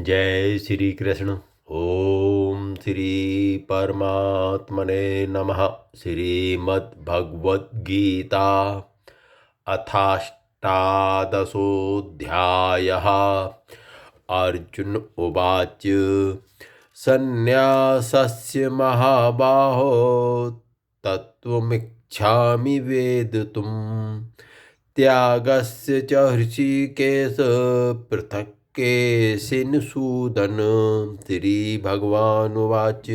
जय श्री कृष्ण। ओम श्री परमात्मने नमः। श्रीमद्भगवद गीता अथाष्टादशोऽध्यायः। अर्जुन उवाच सन्न्यासस्य महाबाहो तत्त्वमिच्छामि वेदितुम् त्यागस्य च ऋषिकेश पृथक् केशिनसूदन। श्रीभगवानुवाच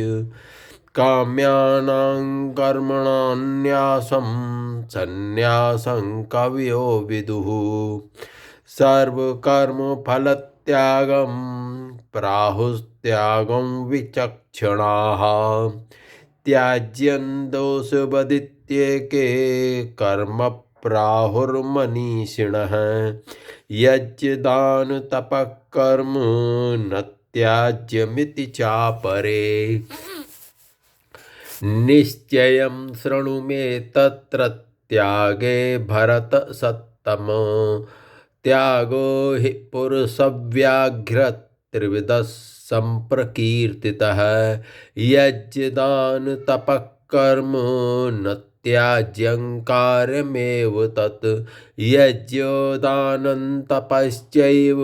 काम्यानां कर्मणान्यासं सन्न्यासं कवयो विदुः सर्वकर्मफलत्यागं प्राहुस्त्यागं विचक्षणाः त्याज्यं दोषवदित्येके कर्म प्राहुर्मनीषिणः यज्ञदान तपः कर्म न त्याज्यमिति चापरे। निश्चयं शृणु मे तत्र त्यागे भरतसत्तम त्यागो हि पुरुषव्याघ्र त्रिविधः सम्प्रकीर्तितः यज्ञदान तपः कर्म न त्याज्यं कार्यमेव तत् यज्ञदानं तपश्चैव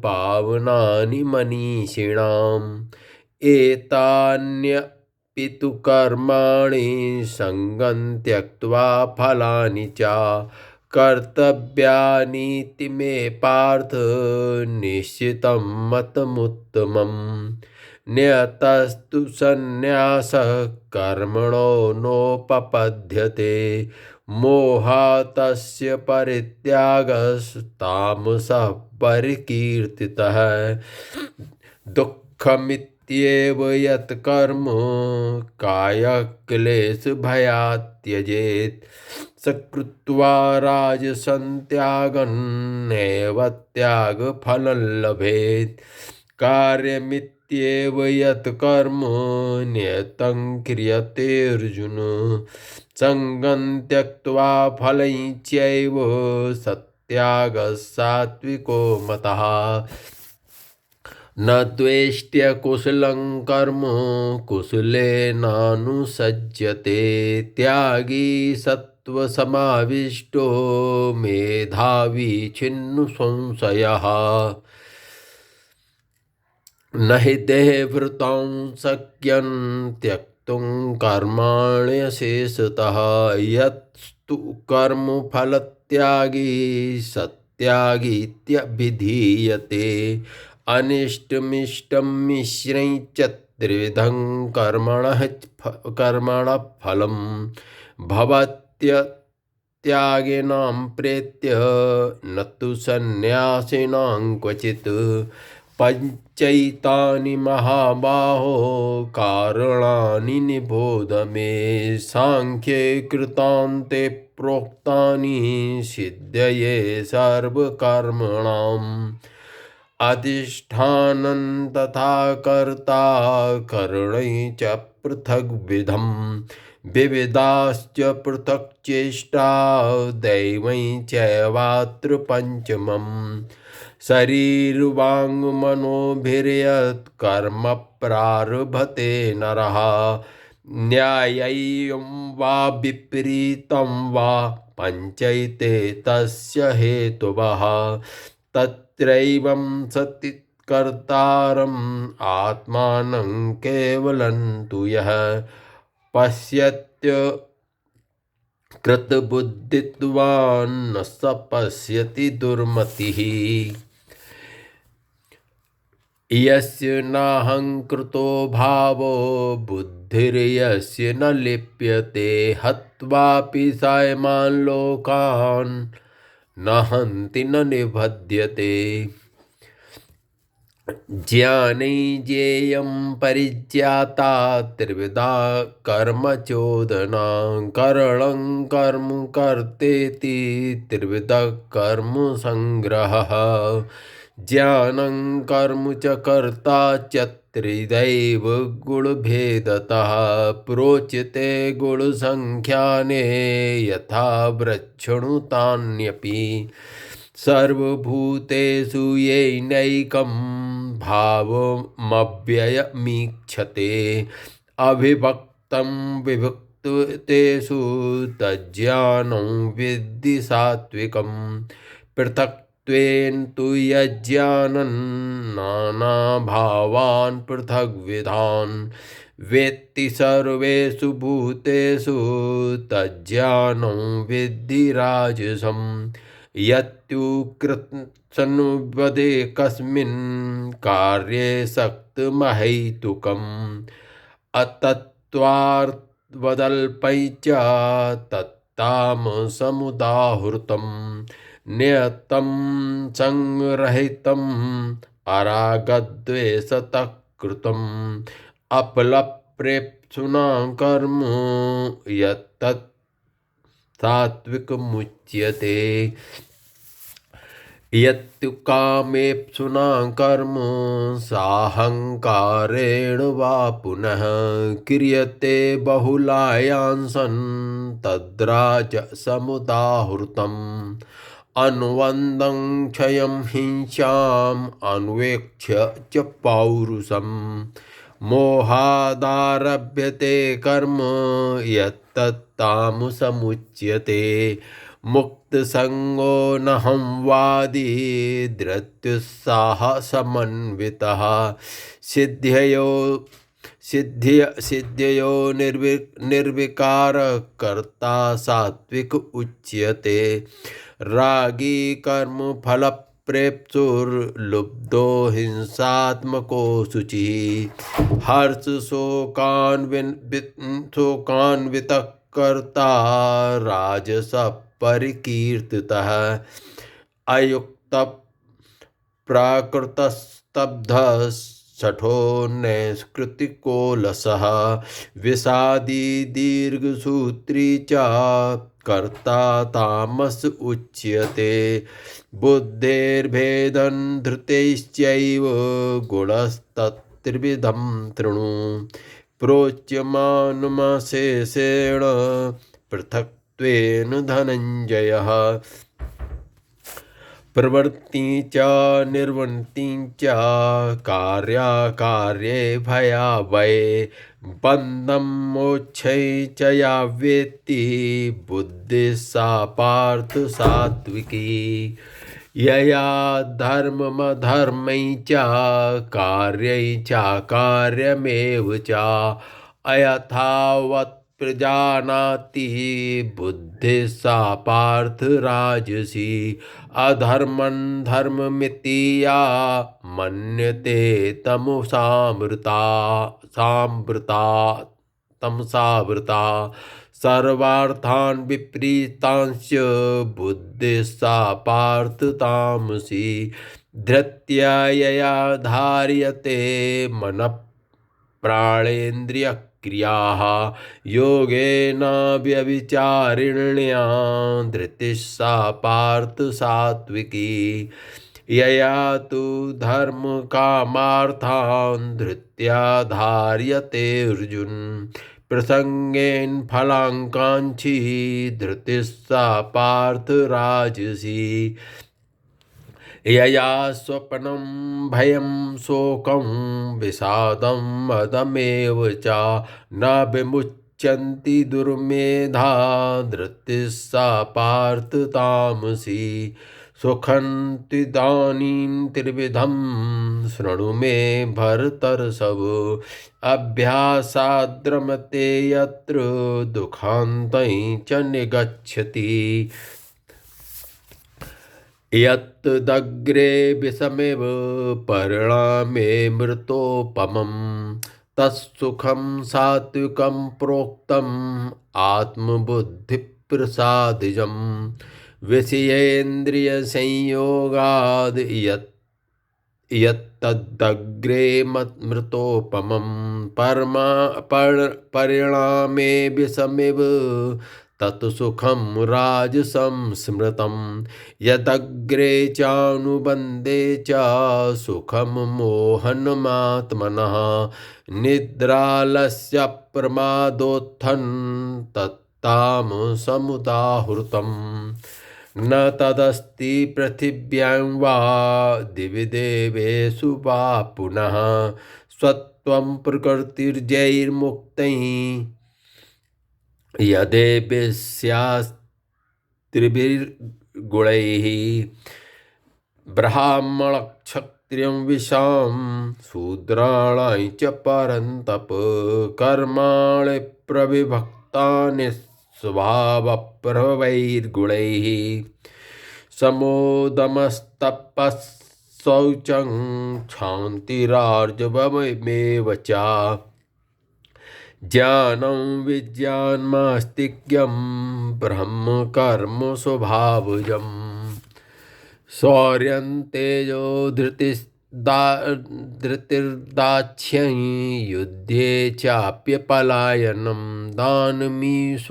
पावनानि मनीषिणाम् एतान्यपि तु कर्माणि सङ्गं त्यक्त्वा फलानि च कर्तव्यानीति मे पार्थ निश्चितं मतमुत्तमम् नियतस्तु सन्न्यासः कर्मणो नोपपद्यते मोहातस्य परित्यागस्तामसः परिकीर्तितः दुःखमित्येव यत् कर्म कायक्लेशभयात् त्यजेत् स कृत्वा राजसं त्यागन्नेव त्यागफलं लभेत् कार्यमित्येव यत् कर्म नियतं क्रियते अर्जुन सङ्गं त्यक्त्वा फलं चैव सत्यागः सात्विको मतः न द्वेष्ट्य कुशलं कर्म कुशलेनानुसज्जते त्यागी सत्त्वसमाविष्टो मेधावी छिन्नु संशयः न हि देहभृतां शक्यं त्यक्तुं कर्माण्यशेषतः यत्तु कर्मफलत्यागी सत्यागीत्यभिधीयते अनिष्टमिष्टं मिश्रं च त्रिविधं कर्मणः फलं भवत्यत्यागिनां प्रेत्य न तु सन्न्यासिनां क्वचित् पञ्चैतानि महाबाहो कारणानि निबोध मे सांख्ये कृतान्ते प्रोक्तानि सिद्धये सर्वकर्मणाम् अधिष्ठानं तथा कर्ता करणै च पृथग्विधं विविधाश्च पृथक् चेष्टा दैवै चैवात्र पञ्चमम् शरीरवाङ्मनोभिर्यत् कर्म प्रारभते नरः न्याय्यं वा विपरीतं वा पञ्चैते तस्य हेतवः तत्रैवं सति कर्तारम् आत्मानं केवलं तु यः पश्यत्य कृतबुद्धित्वान् न स पश्यति दुर्मतिः यस्य नाहङ्कृतो भावो बुद्धिर्यस्य न लिप्यते हत्वापि सायमान् लोकान् न हन्ति न निबध्यते ज्ञानै ज्ञेयं परिज्ञाता त्रिविधा कर्म चोदना करणं कर्म कर्तेति त्रिविधः कर्म संग्रहः ज्ञानं कर्म च कर्ता च त्रिदैव गुणभेदतः प्रोच्यते गुणसंख्याने यथा वृक्षणुतान्यपि सर्वभूतेषु येनैकं भावमव्ययमीक्षते अविभक्तं विभक्तेषु तज्ज्ञानं विद्धि सात्विकम् पृथक्त्वेन तु यज्ञानं नानाभावान् पृथग्विधान् वेत्ति सर्वेषु भूतेषु तज्ज्ञानं विद्धि राजसम् यत्युक्तसन्वदे कस्मिन् कार्ये सक्तमहैतुकम् अतत्त्वार्थवदल्पञ्च तत्तामसमुदाहृतं नियतं संरहितम् अरागद्वेषतः कृतम् अपलप्रेप्सुना कर्म यत्तत् सात्विकमुच्यते यत्तु कामेप्सुना कर्म साहंकारेण वा पुनः क्रियते बहुलायांसन् तद्राजसमुदाहृतम् अनुवन्दं क्षयं हिंसाम् अन्वेक्ष्य च पौरुषम् मोहादारभ्यते कर्म यत्तत्तामसमुच्यते मुक्तसंगो नहं वादी धृत्युत्साहसमन्वितः सिद्ध्ययो निर्विकार कर्ता सात्विक उच्यते रागी कर्म फल प्रेप्सुर्लुब्धो हिंसात्मको शुचिः हर्ष शोकान्वितः कर्ता राजसः परिकीर्तितः अयुक्त प्राकृतस्तब्धः शठो नैष्कृतिकोलसः विषादी दीर्घसूत्री च कर्ता तामस उच्यते बुद्धेर्भेदं धृतैश्चैव गुणस्तत्त्रिविधं तृणु प्रोच्यमानमशेषेण पृथक्त्वेन धनञ्जयः प्रवृत्ति च निर्वृत्ति च कार्याकार्ये भयावये बन्धं मोक्षै च या वेत्ति बुद्धिः सा पार्थ सात्विकी यया धर्ममधर्मै च कार्यै चाकार्यमेव च अयथावत् प्रजानाति बुद्धिः सा पार्थ राजसी अधर्मं धर्ममिति या मन्यते तमसावृता सर्वार्थान् विपरीतांश्च बुद्धिः सा पार्थ तामसी धृत्या यया धार्यते मनः प्राणेन्द्रियक्रियाः योगेन व्यभिचारिण्या धृतिः सा पार्थ सात्विकी यया तु धर्मकामार्थान् धृत्या धार्यते अर्जुन प्रसंगेन फलाकांक्षी धृतिः सा पार्थ राजसी यया स्वप्नं भयं शोकं विषादं मदमेव च न विमुच्यन्ति दुर्मेधा धृतिः सा पार्थ तामसी सुखन्तिदानीं त्रिविधं शृणु मे भरतर्षभ अभ्यासाद्रमते यत्र दुःखान्तं च निगच्छति यत्तदग्रे विषमेव परिणामे मृतोपमं तत्सुखं सात्विकं प्रोक्तम् आत्मबुद्धिप्रसादिजं विषयेन्द्रियसंयोगाद् यत्तदग्रे मृतोपमं परिणामे विषमेव तत्सुखं राजसं स्मृतं यदग्रे चानुबन्धे च सुखं मोहनमात्मनः निद्रालस्य प्रमादोत्थं तत्तामसमुदाहृतम् न तदस्ति पृथिव्यां वा दिवि देवेषु वा पुनः स्वत्वं प्रकृतिर्जैर्मुक्तैः यदेभिस्यास्त्रिभिर्गुणैः ब्राह्मणक्षत्रियं विशां शूद्राणां च परन्तप कर्माणि प्रविभक्तानि स्वभावप्रभवैर्गुणैः समोदमस्तपः शौचं क्षान्तिरार्जवमेव च ज्ञानं विज्ञानमास्तिक्यं ब्रह्म कर्म स्वभावजम् शौर्यं तेजो धृतिर्दाक्ष्यं युद्धे चाप्यपलायनं दानमीश्वरभावश्च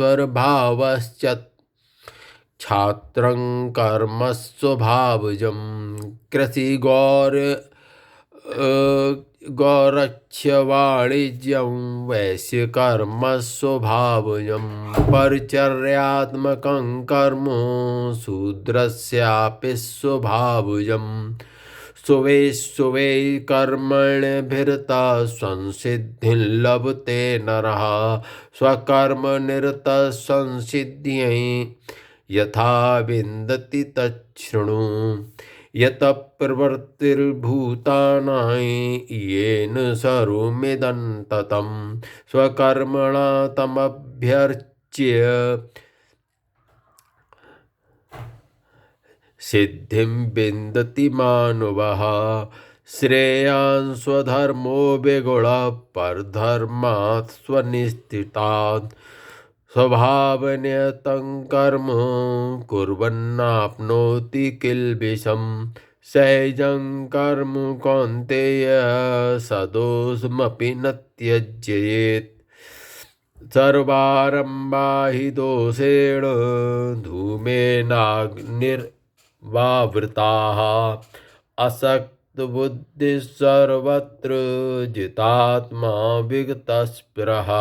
छात्रं कर्म स्वभावजं गौरक्ष्य वाणिज्यं वैश्यकर्म स्वभावजं परिचर्यात्मकं कर्म शूद्रस्यापि स्वभावजं सुवे कर्मण्यभिरता संसिद्धिं लभते नरः स्वकर्मनिरतः संसिद्ध्यै यथा विन्दति तच्छृणु यत प्रवृत्तिर्भूतानां येन सर्वमिदं ततं स्वकर्मणा तमभ्यर्च्य सिद्धिं विन्दति मानवः श्रेयान् स्वधर्मो विगुणः परधर्मात् स्वनिष्ठितात् स्वभावनियतं कर्म कुर्वन्नाप्नोति किल्बिषं सहजं कर्म कौन्तेय सदोषमपि न त्यज्येत् सर्वारम्भा हि दोषेण धूमेनाग्निर्वावृताः असक्तबुद्धिः सर्वत्र जितात्मा विगतस्पृहः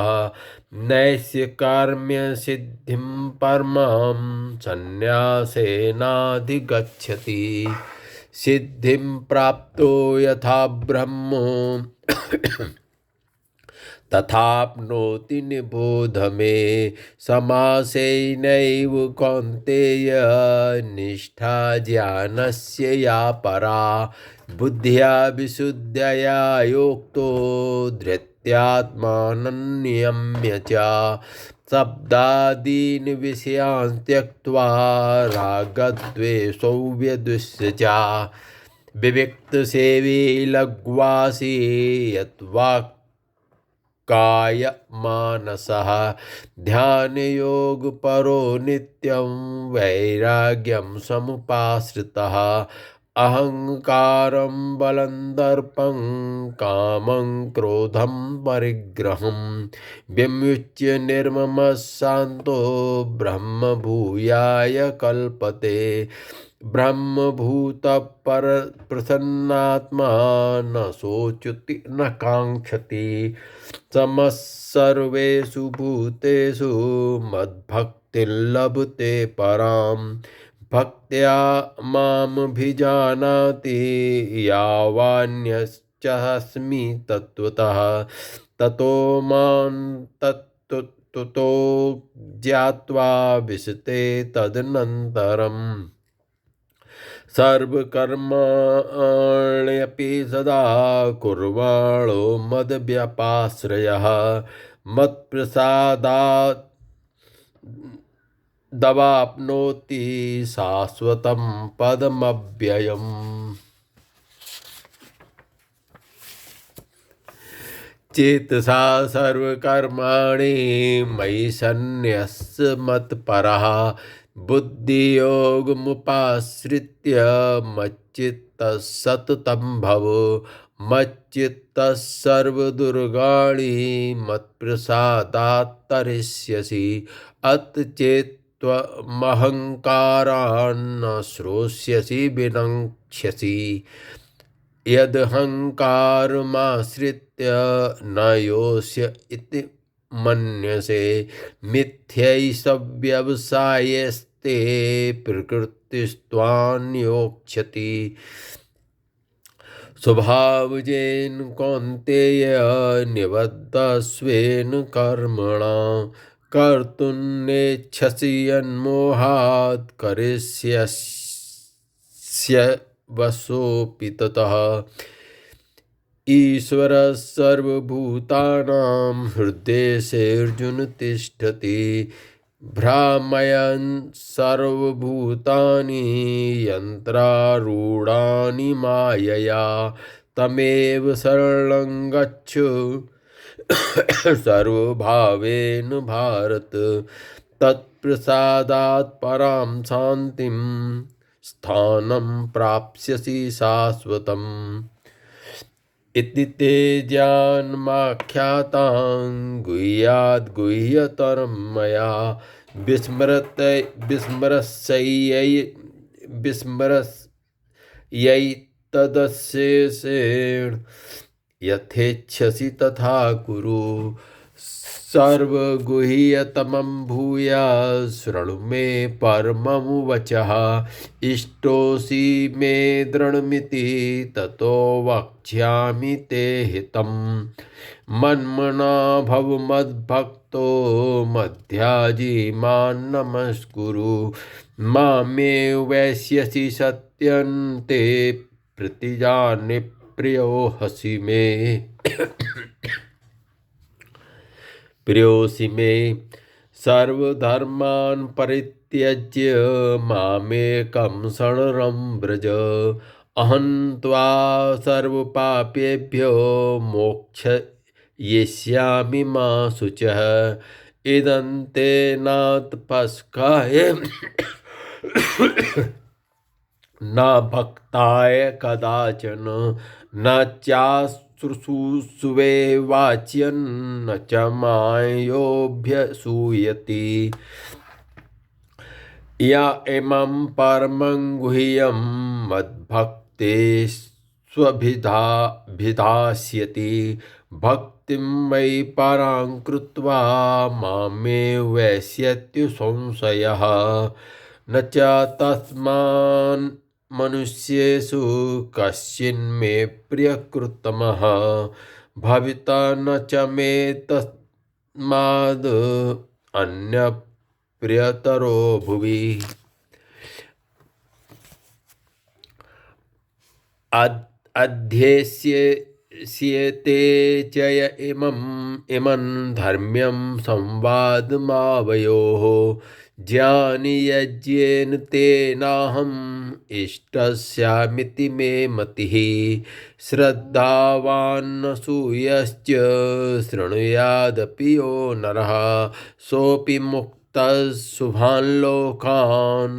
नैष्कर्म्यसिद्धिं परमां सन्न्यासेनाधिगच्छति सिद्धिं प्राप्तो यथा ब्रह्म तथाप्नोति निबोध मे समासेनैव कौन्तेय निष्ठा ज्ञानस्य या परा बुद्ध्या विशुद्धया योक्तो धृत्यात्मानं नियम्य च शब्दादीन् विषयान् त्यक्त्वा रागद्वेषौ व्यदुष्य च विविक्तसेवी लघ्वासी यद्वाक् काय मानसः ध्यानयोगपरो नित्यं वैराग्यं समुपाश्रितः अहंकारं बलं दर्पं कामं क्रोधं परिग्रहं विमुच्य निर्ममः शान्तो ब्रह्मभूयाय कल्पते ब्रह्मभूतः प्रसन्नात्मा न शोचति न काङ्क्षति समः सर्वेषु भूतेषु मद्भक्तिं लभते परां भक्त्या मामभिजानाति यावान्यश्चास्मि तत्त्वतः ततो मां ततो ज्ञात्वा विशते तदनन्तरम् सर्वकर्माण्यपि सदा कुर्वाणो मद्व्यपाश्रयः मत्प्रसादात् दवाप्नोति शाश्वतं पदमव्ययम् चेतसा सर्वकर्माणि मयि सन्न्यस्य मत्परः बुद्धियोगमुपाश्रित्य मच्चित्तः सततं भव मच्चित्तः सर्वदुर्गाणि मत्प्रसादात् तरिष्यसि अतचेत्त्वमहङ्कारान् न श्रोष्यसि विनक्ष्यसि यदहङ्कारमाश्रित्य न योष्य इति मन्यसे मिथ्यैष व्यवसाये प्रकृतिस्ते प्रकृतिस्त्वान्योक्ष्यति स्वभावजेन कौन्तेय निबद्धस्वेन कर्मणा कर्तुं नेच्छसि यन्मोहात् करिष्यस्य वशोऽपि ततः ईश्वरः सर्वभूतानां हृद्देशेऽर्जुन तिष्ठति भ्रामयन् सर्वभूतानि यन्त्रारूढानि मायया तमेव शरणं गच्छ सर्वभावेन भारत तत्प्रसादात् परां शान्तिं स्थानं प्राप्स्यसि शाश्वतम् इति ते ज्ञानमाख्यातां गुह्याद्गुह्यतरं मया विस्मरस्यैतदशेषेण यथेच्छसि तथा कुरु सर्वगुह्यतमं भूया शृणु मे परमं वचः इष्टोऽसि मे दृढमिति ततो वक्ष्यामि ते हितं मन्मना भव मद्भक्तो मध्याजी मां नमस्कुरु मामे वैश्यसि सत्यन्ते प्रतिजाने प्रियो हसि मे प्रियोऽसि मे सर्वधर्मान् परित्यज्य मामेकं शरणं व्रज अहं त्वा सर्वपापेभ्यो मोक्षयिष्यामि मा शुचः इदं ते नातपस्काय न भक्ताय कदाचन न चाशुश्रूषवे वाच्यं न च मायोऽभ्यसूयति या इमं परमं गुह्यं मद्भक्तेष्वभिधास्यति भक्तिं मयि परां कृत्वा मामे वैष्यत्य संशयः न च तस्मान् मनुष्येषु कश्चिन्मे प्रियकृतमः भविता न च मे तस्माद् अन्यप्रियतरो भुवि अध्येष्यते च य इमं धर्म्यं संवादमावयोः ज्ञानि यज्ञेन तेनाहम् इष्टस्यामिति मे मतिः श्रद्धावान्नसूयश्च शृणुयादपि यो नरः सोऽपि मुक्तः शुभान् लोकान्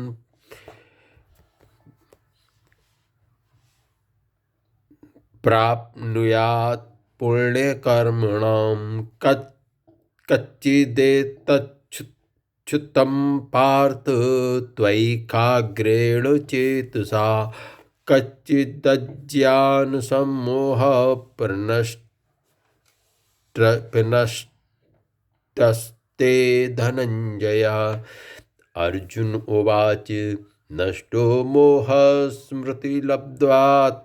प्राप्नुयात् पुण्यकर्मणां कच्चिदेतच्छुतं पार्थ त्वयैकाग्रेण चेतसा कच्चिदज्ञानसम्मोहः प्रनष्टस्ते धनञ्जय अर्जुन उवाच नष्टो मोहः स्मृतिलब्ध्वात्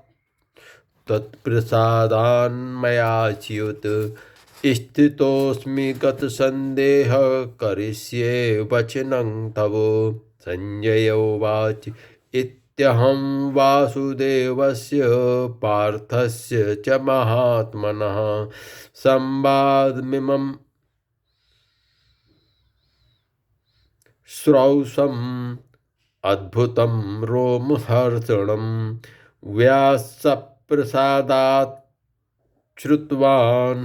तत्प्रसादान्मयाच्युत स्थितोऽस्मि गतसन्देहः करिष्ये वचनं तव संजय उवाच इत्यहं वासुदेवस्य पार्थस्य च महात्मनः संवादमिमं श्रौषम् अद्भुतं रोमहर्षणं व्यासप्रसादात् श्रुतवान्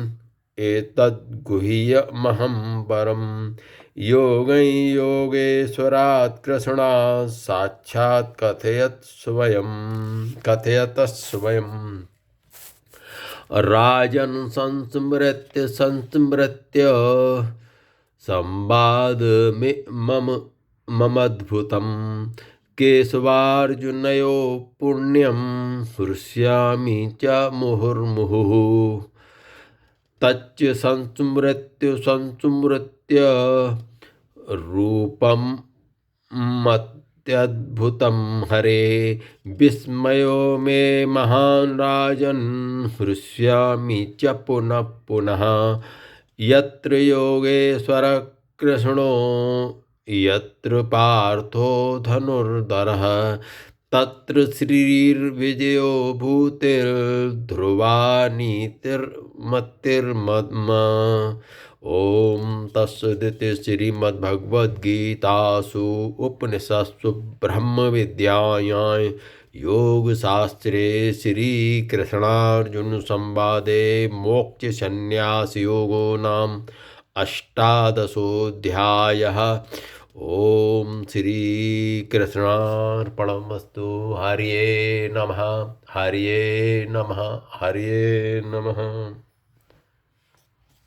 एतद्गुह्यमहं परं योगैर्योगेश्वरात् कृष्णात् साक्षात् कथयत स्वयं राजन् संस्मृत्य संवादमिममद्भुतं केशवार्जुनयोः पुण्यं हृष्यामि च मुहुर्मुहुः तच्च संस्मृत्य रूपं मत्यद्भुतं हरे विस्मयो मे महान् राजन् हृष्यामि च पुनः पुनः यत्र योगेश्वर कृष्णो यत्र पार्थो धनुर्धरः तत्र श्रीर्विजयो भूतिर्ध्रुवा नीतिर्मतिर्मम। ओम तत्सदिति श्रीमद्भगवद्गीतासु उपनिषत्सु ब्रह्म विद्यायां योगशास्त्रे श्रीकृष्णार्जुन संवादे मोक्ष संन्यास योगो नाम अष्टादशोऽध्यायः। ओम श्री कृष्णार्पणमस्तु। हरिये नमः, हरिये नमः, हरिये नमः।